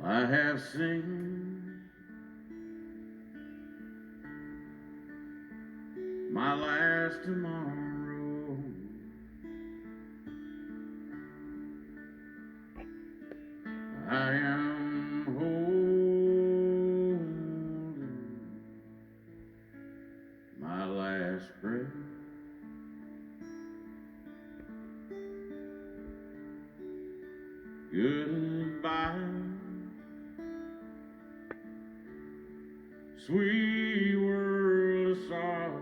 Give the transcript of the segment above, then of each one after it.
I have seen my last tomorrow. I am holding my last breath. Goodbye, sweet world of sorrow.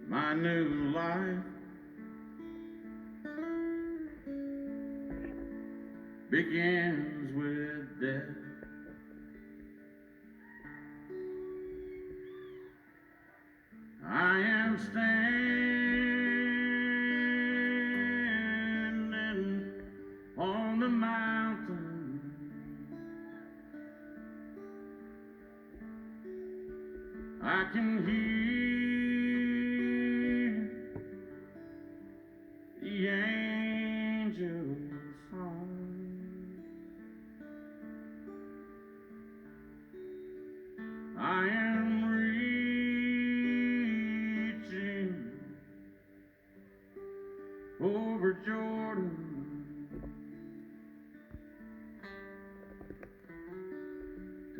My new life begins with death. I am standing on the mountain. I can hear the angels song. I am reaching over Jordan.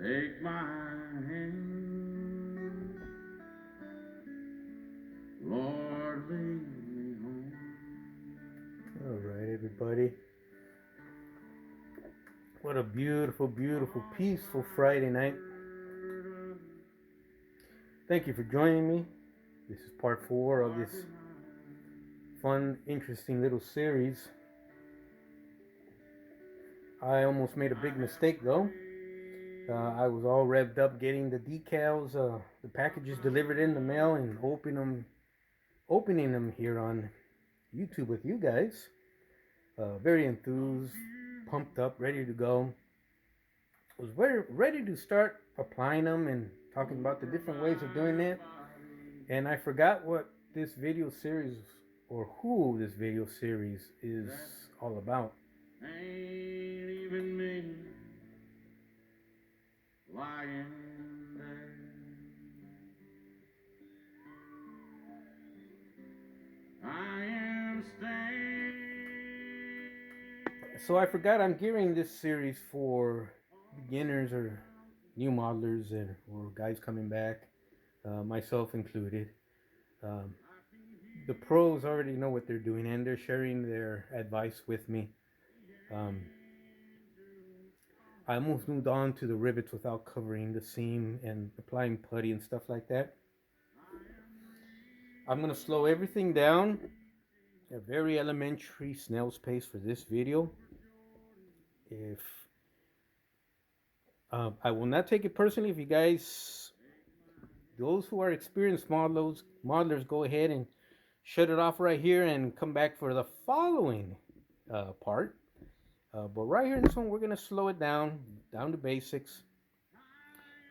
Take my hand, Lord, lead me home. All right, everybody. What a beautiful, beautiful, peaceful Friday night. Thank you for joining me. This is part 4 of this fun, interesting little series. I almost made a big mistake though. I was all revved up getting the decals, the packages delivered in the mail, and opening them here on YouTube with you guys. Very enthused, pumped up, ready to go. Was ready to start applying them and talking about the different ways of doing it. And I forgot what this video series, or who this video series is all about. Ain't even me lying there. I am staying. So I forgot I'm gearing this series for beginners or new modelers or guys coming back, myself included. The pros already know what they're doing and they're sharing their advice with me. I almost moved on to the rivets without covering the seam and applying putty and stuff like that. I'm going to slow everything down. A very elementary snail's pace for this video. If I will not take it personally, if you guys, those who are experienced modelers, go ahead and shut it off right here and come back for the following part. But right here in this one, we're going to slow it down to basics.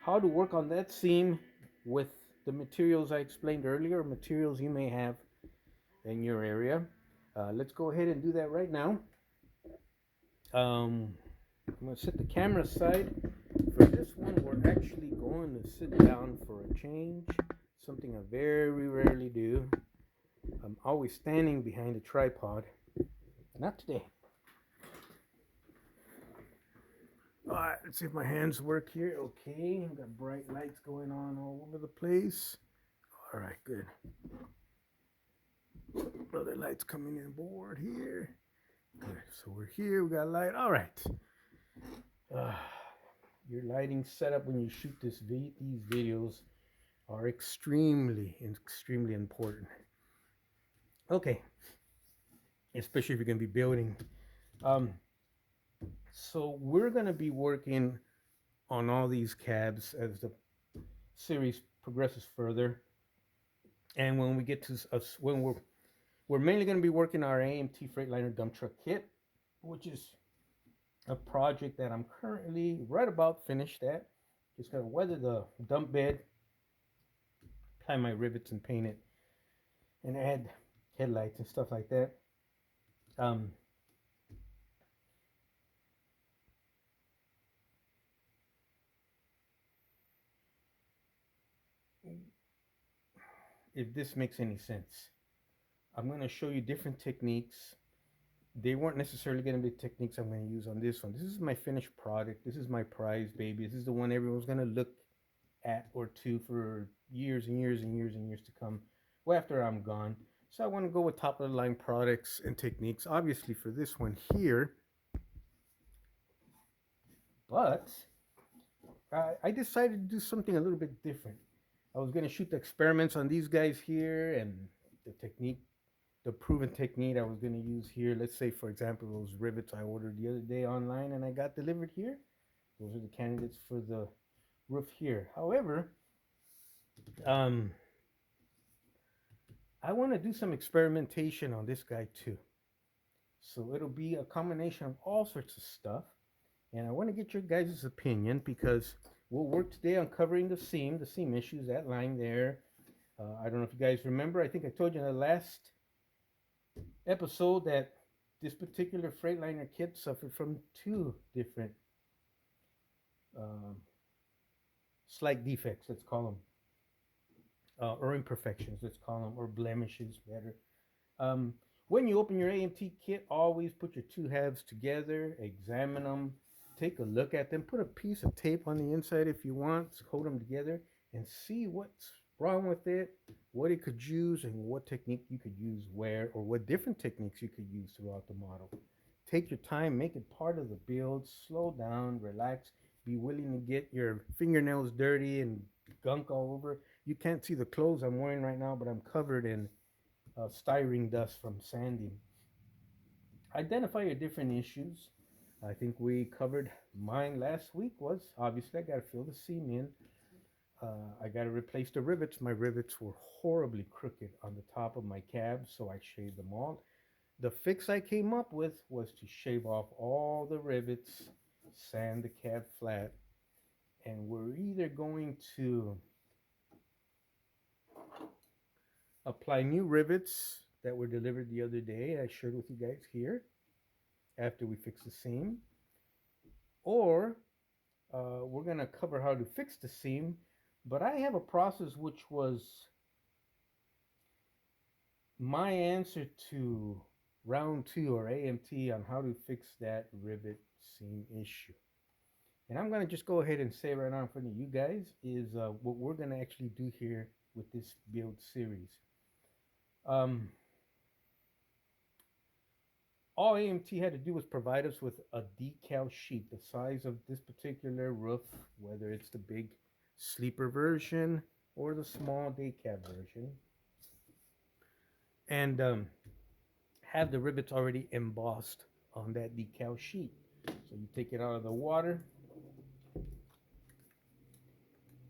How to work on that seam with the materials I explained earlier, materials you may have in your area. Let's go ahead and do that right now. I'm going to set the camera aside. For this one, we're actually going to sit down for a change, something I very rarely do. I'm always standing behind a tripod. Not today. Alright, let's see if my hands work here. Okay, I've got bright lights going on all over the place. Alright, good. Other lights coming in board here. Good, so we're here, we got light. Alright. Your lighting setup when you shoot these videos are extremely important. Okay. Especially if you're going to be building. So we're going to be working on all these cabs as the series progresses further. And when we get to when we're mainly going to be working our AMT Freightliner dump truck kit, which is a project that I'm currently right about finished at. Just going to weather the dump bed, apply my rivets and paint it, and add headlights and stuff like that. Um, if this makes any sense, I'm going to show you different techniques. They weren't necessarily going to be techniques I'm going to use on this one. This is my finished product. This is my prize baby. This is the one everyone's going to look at or to for years and years and years and years to come, well, after I'm gone. So I want to go with top of the line products and techniques, obviously for this one here. But I decided to do something a little bit different. I was going to shoot the experiments on these guys here and the technique, the proven technique I was going to use here. Let's say, for example, those rivets I ordered the other day online and I got delivered here. Those are the candidates for the roof here. However, I want to do some experimentation on this guy too. So it'll be a combination of all sorts of stuff. And I want to get your guys' opinion because we'll work today on covering the seam issues, that line there. I don't know if you guys remember. I think I told you in the last episode that this particular Freightliner kit suffered from two different slight defects, let's call them, or imperfections, let's call them, or blemishes, better. When you open your AMT kit, always put your two halves together, examine them, take a look at them, put a piece of tape on the inside if you want, hold them together, and see what's wrong with it, what it could use, and what technique you could use where, or what different techniques you could use throughout the model. Take your time, make it part of the build, slow down, relax, be willing to get your fingernails dirty and gunk all over. You can't see the clothes I'm wearing right now, but I'm covered in styrene dust from sanding. Identify your different issues. I think we covered mine last week. Was obviously I got to fill the seam in. I got to replace the rivets. My rivets were horribly crooked on the top of my cab, so I shaved them all. The fix I came up with was to shave off all the rivets, sand the cab flat, and we're either going to apply new rivets that were delivered the other day, I shared with you guys here, after we fix the seam, or we're going to cover how to fix the seam. But I have a process which was my answer to round 2 or AMT on how to fix that rivet seam issue. And I'm going to just go ahead and say right now in front of you guys is what we're going to actually do here with this build series. All AMT had to do was provide us with a decal sheet the size of this particular roof, whether it's the big sleeper version or the small day cab version, and have the rivets already embossed on that decal sheet. So you take it out of the water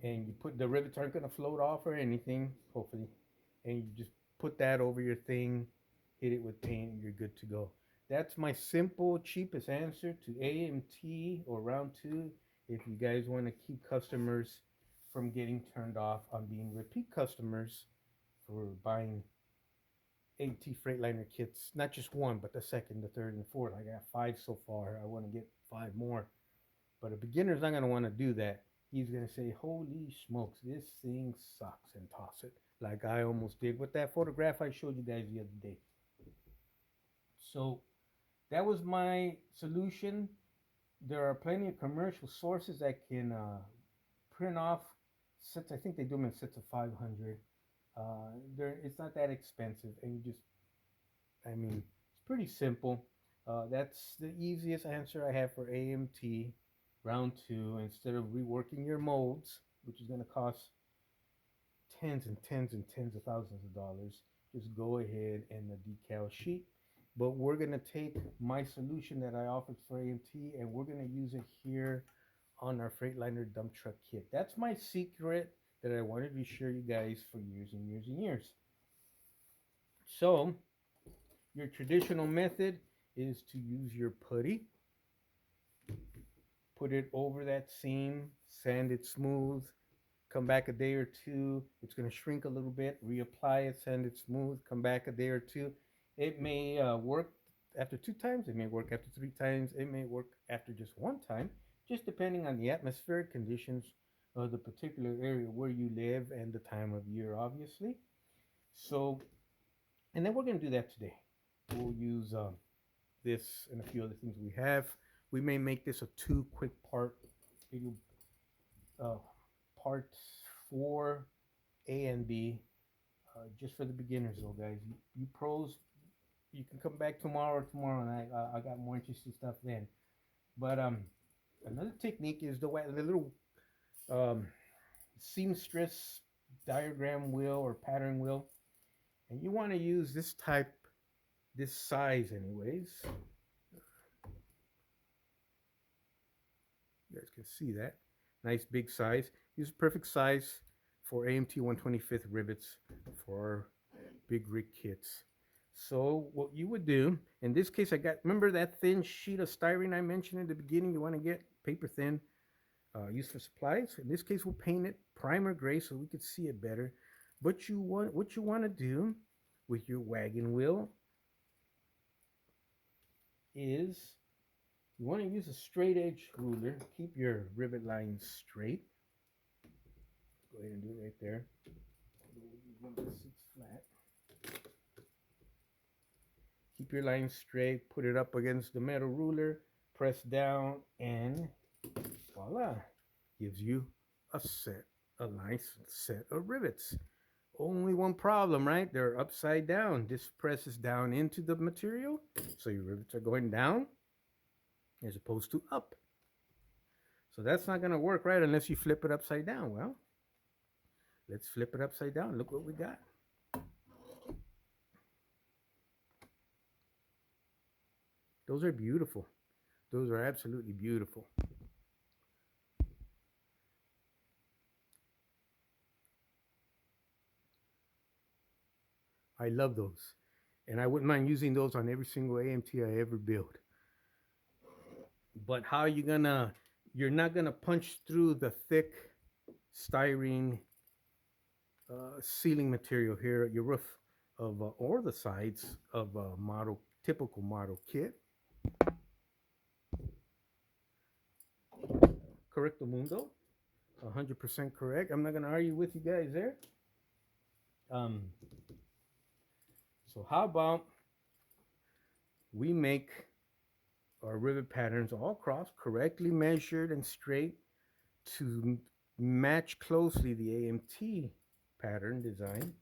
and you put, the rivets aren't going to float off or anything, hopefully, and you just put that over your thing, hit it with paint, and you're good to go. That's my simple, cheapest answer to AMT or round 2 if you guys want to keep customers from getting turned off on being repeat customers for buying AMT Freightliner kits. Not just one, but the second, the third, and the fourth. I got 5 so far. I want to get 5 more. But a beginner's not going to want to do that. He's going to say, holy smokes, this thing sucks, and toss it. Like I almost did with that photograph I showed you guys the other day. So that was my solution. There are plenty of commercial sources that can print off sets. I think they do them in sets of 500. It's not that expensive, and you just, I mean, it's pretty simple. That's the easiest answer I have for AMT round 2. Instead of reworking your molds, which is going to cost tens and tens and tens of thousands of dollars, just go ahead and the decal sheet. But we're going to take my solution that I offered for AMT and we're going to use it here on our Freightliner dump truck kit. That's my secret that I wanted to share you guys for years and years and years. So your traditional method is to use your putty, put it over that seam, sand it smooth, come back a day or two, it's going to shrink a little bit, reapply it, sand it smooth, come back a day or two. It may work after 2 times, it may work after 3 times, it may work after just 1 time, just depending on the atmospheric conditions of the particular area where you live and the time of year, obviously. So, and then we're going to do that today. We'll use this and a few other things we have. We may make this a 2 quick part video, uh, parts 4A and B, just for the beginners though, guys. You pros, you can come back tomorrow night. I got more interesting stuff then. But another technique is the little um, seamstress diagram wheel or pattern wheel, and you want to use this type, this size, anyways. You guys can see that nice big size. Use perfect size for AMT 125th rivets for big rig kits. So what you would do, in this case, I got, remember that thin sheet of styrene I mentioned in the beginning you want to get, paper thin, used for supplies. In this case, we'll paint it primer gray so we could see it better. But what you want to do with your wagon wheel is you want to use a straight edge ruler. Keep your rivet lines straight. Go ahead and do it right there. It's flat. Keep your line straight, put it up against the metal ruler, press down, and voila, gives you a nice set of rivets. Only one problem, right? They're upside down. This presses down into the material, so your rivets are going down as opposed to up. So that's not going to work, right, unless you flip it upside down. Well, let's flip it upside down. Look what we got. Those are beautiful. Those are absolutely beautiful. I love those. And I wouldn't mind using those on every single AMT I ever build. But how you gonna, you're not gonna punch through the thick styrene sealing material here at your roof of or the sides of a model, typical model kit. Correcto mundo, 100% correct. I'm not gonna argue with you guys there. So how about we make our rivet patterns all across, correctly measured and straight to match closely the AMT pattern design,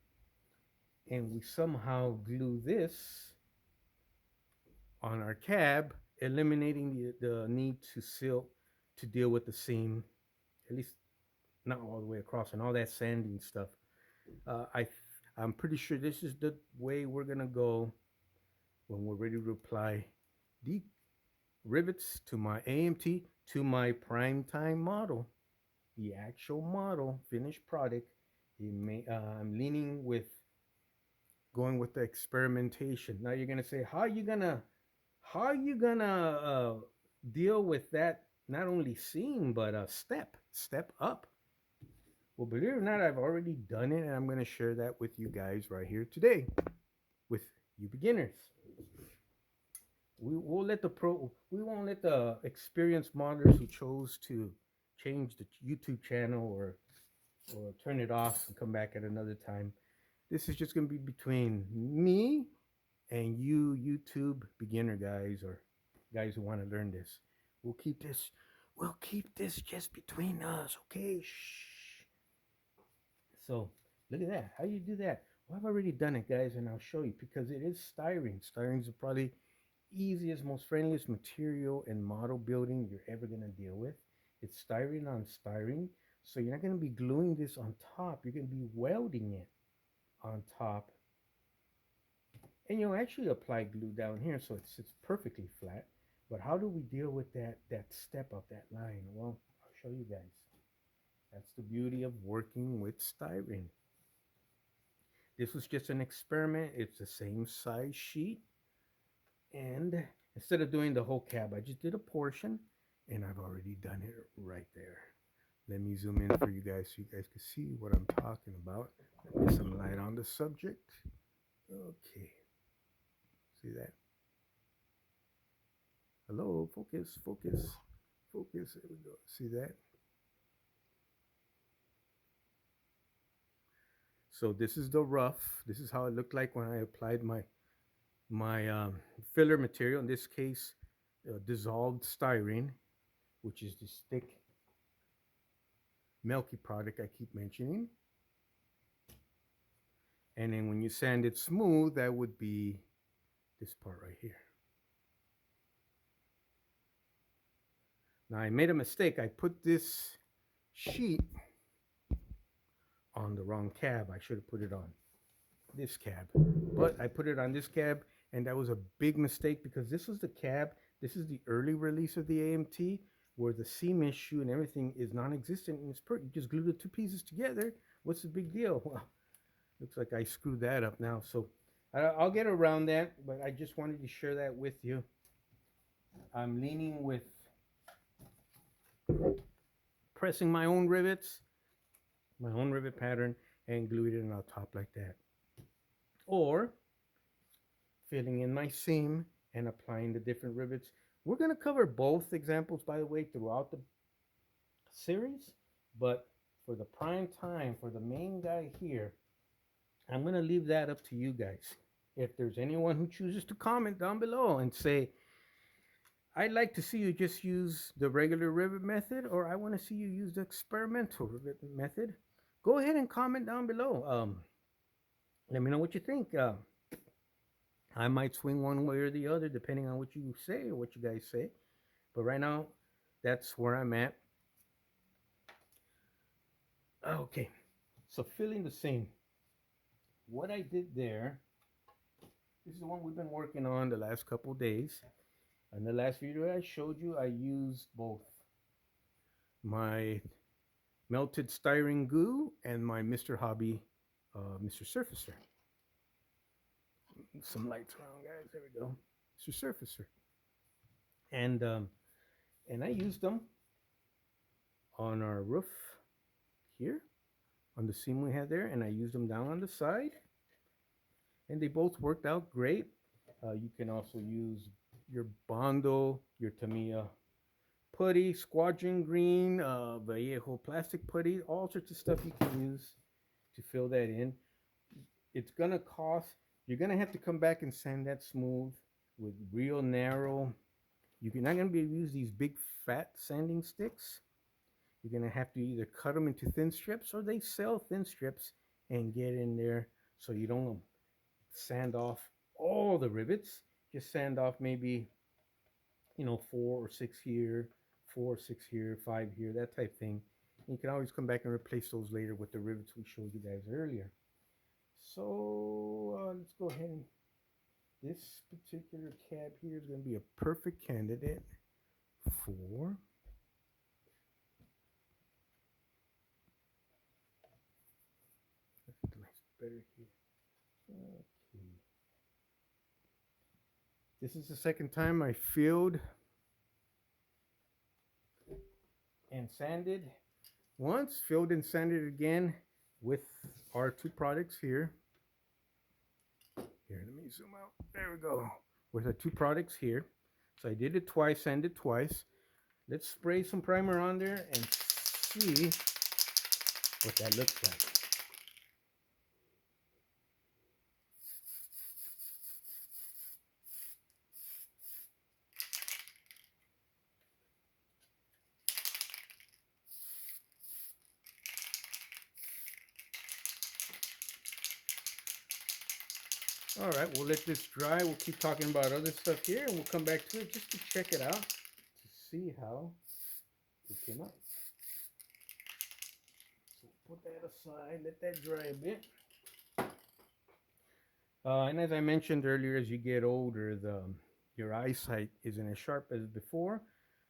and we somehow glue this on our cab, eliminating the need to seal, to deal with the seam, at least not all the way across, and all that sanding stuff. I'm pretty sure this is the way we're gonna go when we're ready to apply the rivets to my AMT, to my prime time model, the actual model, finished product. I'm leaning with going with the experimentation. Now you're gonna say, how are you gonna deal with that? Not only seam, but step up. Well, believe it or not, I've already done it, and I'm going to share that with you guys right here today, with you beginners. We won't let the experienced modelers who chose to change the YouTube channel or turn it off and come back at another time. This is just going to be between me and you YouTube beginner guys, or guys who want to learn this. We'll keep this just between us, okay? Shh. So look at that. How do you do that? Well, I've already done it, guys, and I'll show you, because it is styrene. Styrene is probably easiest, most friendliest material in model building you're ever going to deal with. It's styrene on styrene, so you're not going to be gluing this on top. You're going to be welding it on top, and you'll actually apply glue down here so it sits perfectly flat. But how do we deal with that step up, that line? Well, I'll show you guys. That's the beauty of working with styrene. This was just an experiment. It's the same size sheet, and instead of doing the whole cab, I just did a portion, and I've already done it right there. Let me zoom in for you guys so you guys can see what I'm talking about. Get some light on the subject. Okay, see that? Hello, focus, focus, focus. There we go. See that? So this is the rough. This is how it looked like when I applied my filler material. In this case, dissolved styrene, which is this thick, milky product I keep mentioning. And then when you sand it smooth, that would be this part right here. Now I made a mistake. I put this sheet on the wrong cab. I should have put it on this cab, but I put it on this cab, and that was a big mistake because this was the cab. This is the early release of the AMT, where the seam issue and everything is non-existent, and it's perfect. You just glue the two pieces together. What's the big deal? Well, looks like I screwed that up now. So I'll get around that, but I just wanted to share that with you. I'm leaning with pressing my own rivets, my own rivet pattern, and gluing it on top like that. Or filling in my seam and applying the different rivets. We're going to cover both examples, by the way, throughout the series. But for the prime time, for the main guy here, I'm going to leave that up to you guys. If there's anyone who chooses to comment down below and say, I'd like to see you just use the regular rivet method, or I want to see you use the experimental rivet method, go ahead and comment down below. Let me know what you think. I might swing one way or the other depending on what you say or what you guys say. But right now, that's where I'm at. Okay, so filling the seam. What I did there, this is the one we've been working on the last couple days. In the last video I showed you, I used both my melted styrene glue and my Mr. Hobby Mr. Surfacer. Some lights around, guys. There we go. Mr. Surfacer. And I used them on our roof here, on the seam we had there, and I used them down on the side. And they both worked out great. You can also use your Bondo, your Tamiya putty, squadron green, Vallejo plastic putty, all sorts of stuff you can use to fill that in. It's gonna cost, you're gonna have to come back and sand that smooth with real narrow. You're not gonna be able to use these big fat sanding sticks. You're gonna have to either cut them into thin strips, or they sell thin strips, and get in there so you don't sand off all the rivets. Just sand off maybe, 4 or 6 here, 4 or 6 here, 5 here, that type thing. And you can always come back and replace those later with the rivets we showed you guys earlier. So let's go ahead and this particular cab here is going to be a perfect candidate for better here. Okay. This is the second time I filled and sanded. Once, filled and sanded again with our two products here. Here, let me zoom out. There we go. With the two products here. So I did it twice, sanded twice. Let's spray some primer on there and see what that looks like. All right, we'll let this dry. We'll keep talking about other stuff here, and we'll come back to it just to check it out, to see how it came out. So put that aside, let that dry a bit. And as I mentioned earlier, as you get older, your eyesight isn't as sharp as before.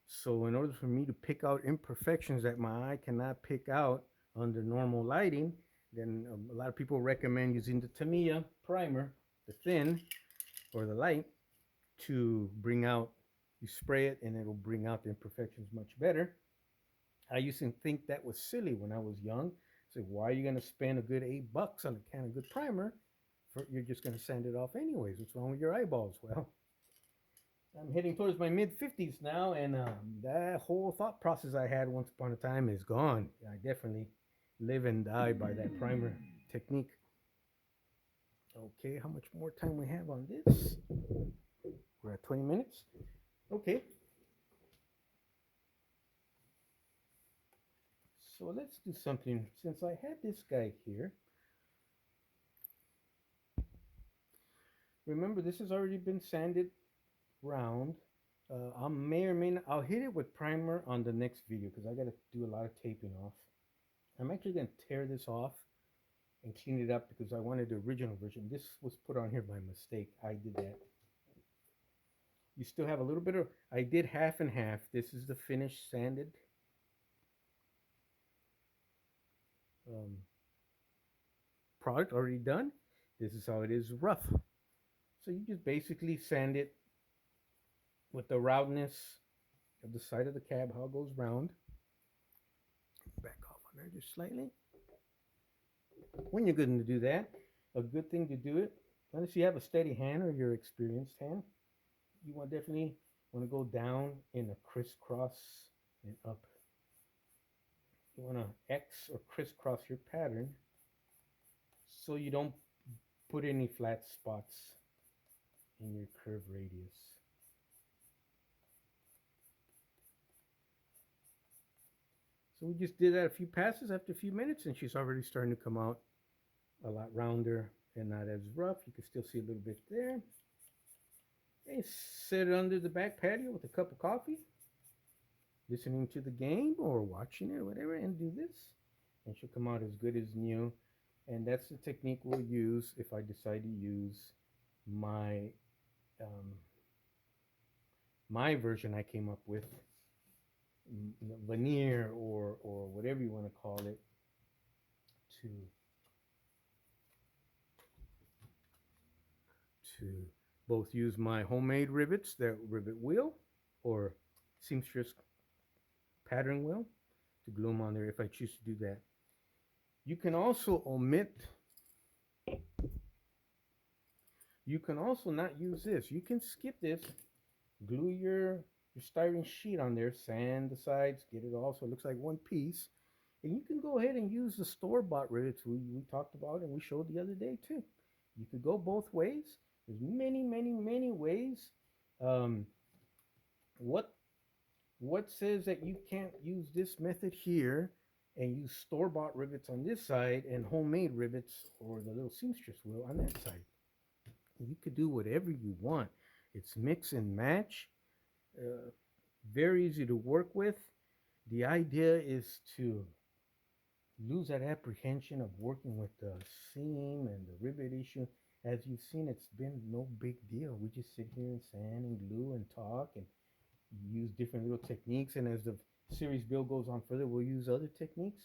So in order for me to pick out imperfections that my eye cannot pick out under normal lighting, then a lot of people recommend using the Tamiya primer, the thin or the light, to bring out, you spray it and it'll bring out the imperfections much better. I used to think that was silly when I was young. So why are you going to spend a good $8 on a can of good primer? You're just going to sand it off anyways. What's wrong with your eyeballs? Well, I'm heading towards my mid-50s now, and that whole thought process I had once upon a time is gone. I definitely live and die by that primer technique. Okay, how much more time we have on this? We're at 20 minutes. Okay. So let's do something. Since I had this guy here, remember this has already been sanded round. I may or may not, I'll hit it with primer on the next video because I got to do a lot of taping off. I'm actually going to tear this off and clean it up because I wanted the original version. This was put on here by mistake. I did that. You still have a little bit of, I did half and half. This is the finished sanded product already done. This is how it is rough. So you just basically sand it with the roundness of the side of the cab, how it goes round. Back off on there just slightly. When you're going to do that, a good thing to do it, unless you have a steady hand or your experienced hand, you want definitely want to go down in a crisscross and up. You want to X or crisscross your pattern so you don't put any flat spots in your curve radius. So we just did that a few passes after a few minutes, and she's already starting to come out a lot rounder and not as rough. You can still see a little bit there. And sit under the back patio with a cup of coffee, listening to the game or watching it or whatever, and do this. And she'll come out as good as new. And that's the technique we'll use if I decide to use my my version I came up with, veneer or whatever you want to call it, to both use my homemade rivets, that rivet wheel, or seamstress pattern wheel to glue them on there if I choose to do that. You can also omit, you can also not use this. You can skip this, glue your styrene sheet on there, sand the sides, get it all so it looks like one piece. And you can go ahead and use the store-bought rivets we talked about and we showed the other day too. You could go both ways. There's many, many, many ways. What says that you can't use this method here and use store-bought rivets on this side and homemade rivets or the little seamstress wheel on that side? You could do whatever you want. It's mix and match. Very easy to work with. The idea is to lose that apprehension of working with the seam and the rivet issue. As you've seen, it's been no big deal. We just sit here and sand and glue and talk and use different little techniques. And as the series build goes on further, we'll use other techniques.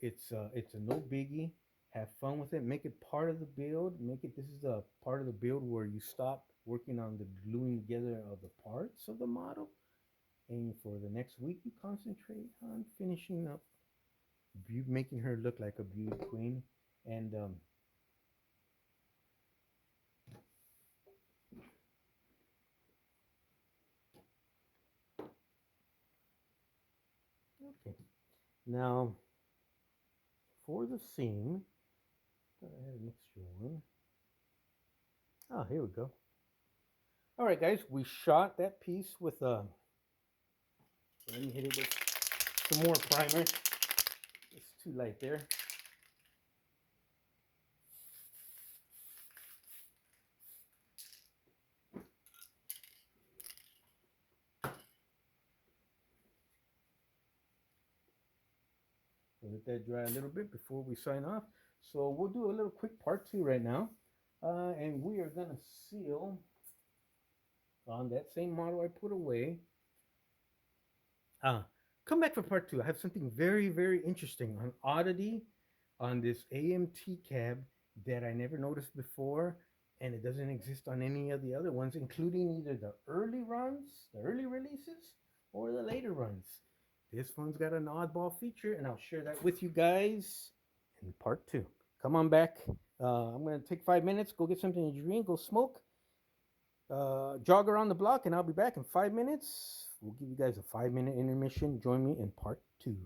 It's a no biggie. Have fun with it. Make it part of the build. This is a part of the build where you stop working on the gluing together of the parts of the model. And for the next week, you concentrate on finishing up, making her look like a beauty queen. And okay, now for the seam, I had an extra one. Oh, here we go. All right, guys, we shot that piece with let me hit it with some more primer. It's too light there. We'll let that dry a little bit before we sign off. So we'll do a little quick part 2 right now. And we are going to seal on that same model I put away. Come back for part 2. I have something very, very interesting, an oddity on this AMT cab that I never noticed before, and it doesn't exist on any of the other ones, including either the early runs, the early releases, or the later runs. This one's got an oddball feature, and I'll share that with you guys in part 2. Come on back. I'm going to take 5 minutes, go get something to drink, go smoke, jog around the block, and I'll be back in 5 minutes. We'll give you guys a 5-minute intermission. Join me in part 2.